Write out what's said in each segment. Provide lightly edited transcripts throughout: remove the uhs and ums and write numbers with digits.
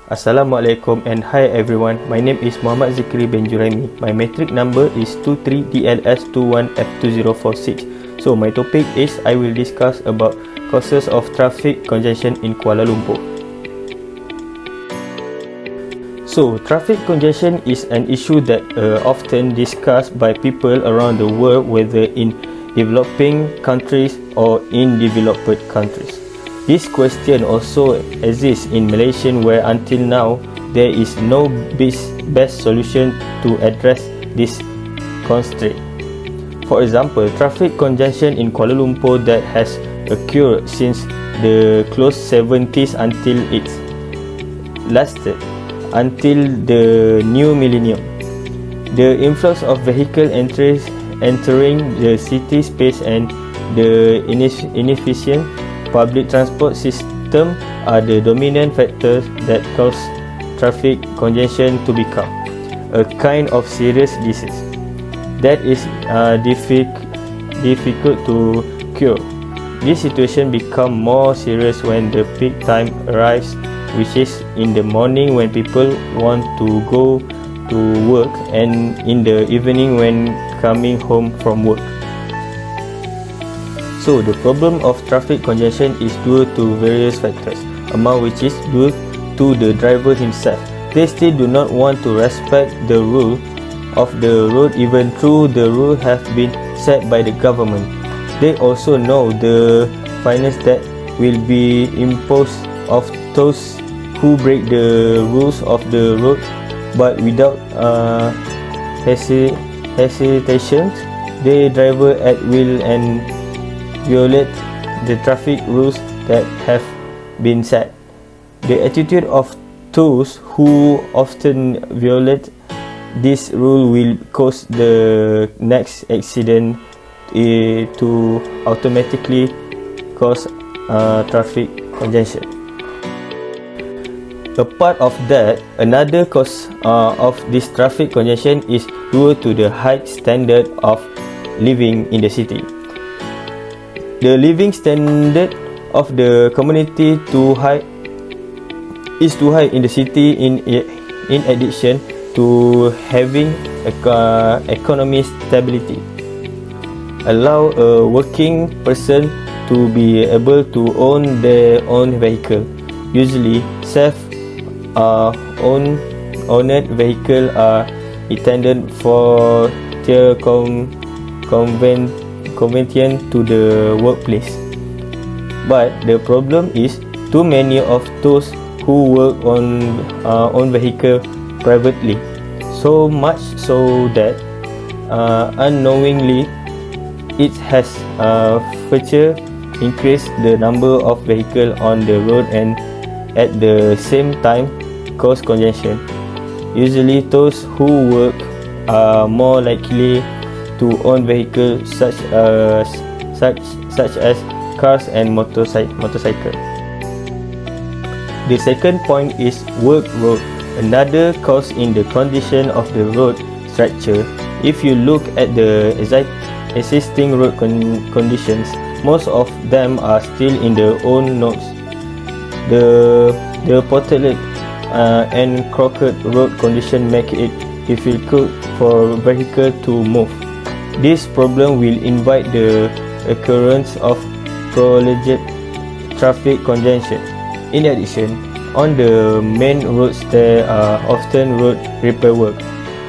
Assalamualaikum and hi everyone. My name is Muhammad Zikri bin Juraimi. My metric number is 23DLS21F2046. So my topic is I will discuss about causes of traffic congestion in Kuala Lumpur. So traffic congestion is an issue that often discussed by people around the world, whether in developing countries or in developed countries. This question also exists in Malaysia, where until now there is no best solution to address this constraint. For example, traffic congestion in Kuala Lumpur that has occurred since the close 70s until its lasted until the new millennium. The influx of vehicle entering the city space and the inefficient public transport system are the dominant factors that cause traffic congestion to become a kind of serious disease that is difficult to cure. This situation becomes more serious when the peak time arrives, which is in the morning when people want to go to work, and in the evening when coming home from work. So the problem of traffic congestion is due to various factors, among which is due to the driver himself. They still do not want to respect the rule of the road even though the rules have been set by the government. They also know the fines that will be imposed of those who break the rules of the road, but without hesitation, they drive at will and violate the traffic rules that have been set. The attitude of those who often violate this rule will cause the next accident to automatically cause traffic congestion. Apart of that, another cause of this traffic congestion is due to the high standard of living in the city. The living standard of the community is too high in the city. In addition to having economic stability, allow a working person to be able to own their own vehicle. Usually, self-owned vehicle are intended for their convenience to the workplace. But the problem is too many of those who work on own vehicle privately, so much so that unknowingly it has further increased the number of vehicles on the road and at the same time cause congestion. Usually those who work are more likely to own vehicles such as cars and motorcycle. The second point is work road, another cause in the condition of the road structure. If you look at the existing road conditions, most of them are still in their own nodes. The potholed and crooked road condition make it difficult for vehicle to move. This problem will invite the occurrence of prolonged traffic congestion. In addition, on the main roads there are often road repair work,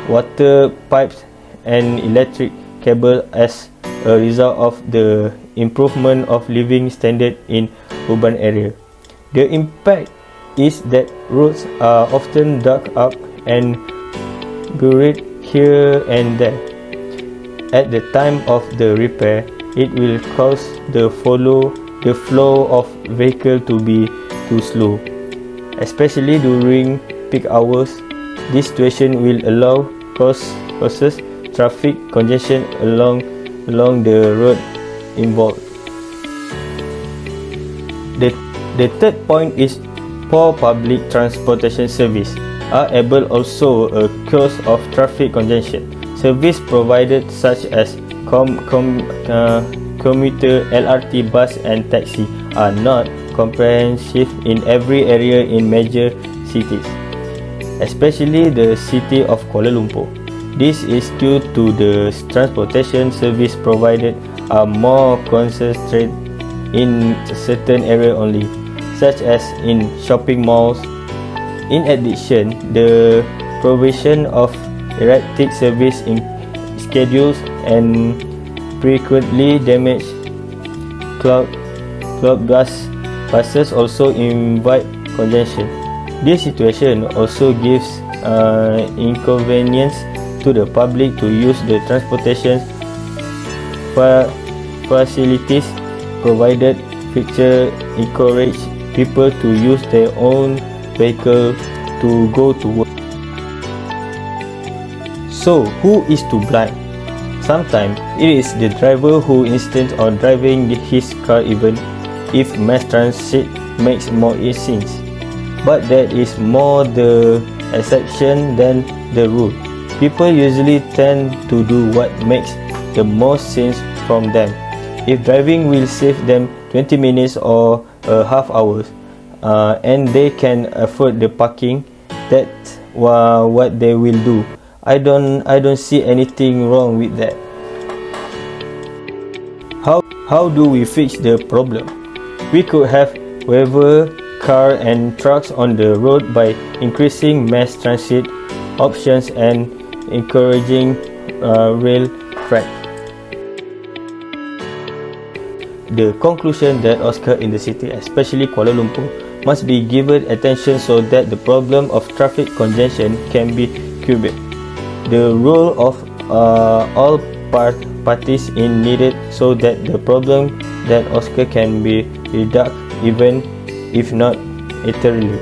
water pipes and electric cable as a result of the improvement of living standard in urban area. The impact is that roads are often dug up and buried here and there. At the time of the repair, it will cause the flow of vehicle to be too slow, especially during peak hours. This situation will causes traffic congestion along the road involved. The third point is poor public transportation service are also a cause of traffic congestion. Service provided such as commuter, LRT, bus and taxi are not comprehensive in every area in major cities, especially the city of Kuala Lumpur. This is due to the transportation service provided are more concentrated in certain areas only, such as in shopping malls. In addition, the provision of erratic service in schedules and frequently damaged cloud buses also invite congestion. This situation also gives inconvenience to the public to use the transportation facilities provided, which encourage people to use their own vehicle to go to work. So, who is to blame? Sometimes it is the driver who insists on driving his car even if mass transit makes more sense. But that is more the exception than the rule. People usually tend to do what makes the most sense from them. If driving will save them 20 minutes or a half hour, and they can afford the parking, that's what they will do. I don't see anything wrong with that. How do we fix the problem? We could have fewer cars and trucks on the road by increasing mass transit options and encouraging rail freight. The conclusion that Oscar in the city, especially Kuala Lumpur, must be given attention so that the problem of traffic congestion can be curbed. The role of all parties is needed so that the problem that Oscar can be reduced, even if not entirely.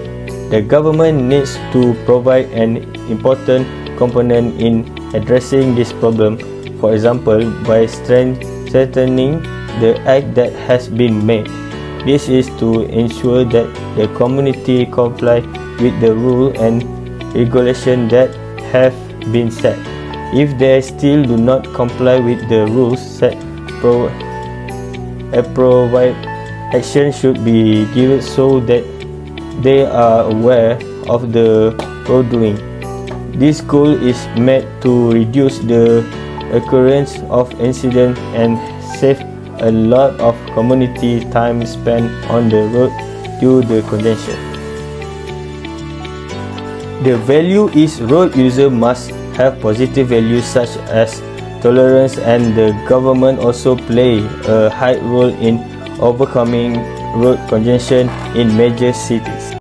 The government needs to provide an important component in addressing this problem, for example, by strengthening the act that has been made. This is to ensure that the community comply with the rules and regulations that have been set. If they still do not comply with the rules set, appropriate action should be given so that they are aware of the wrongdoing. This goal is met to reduce the occurrence of incidents and save a lot of community time spent on the road due to the congestion. The value is road user must have positive values such as tolerance, and the government also play a high role in overcoming road congestion in major cities.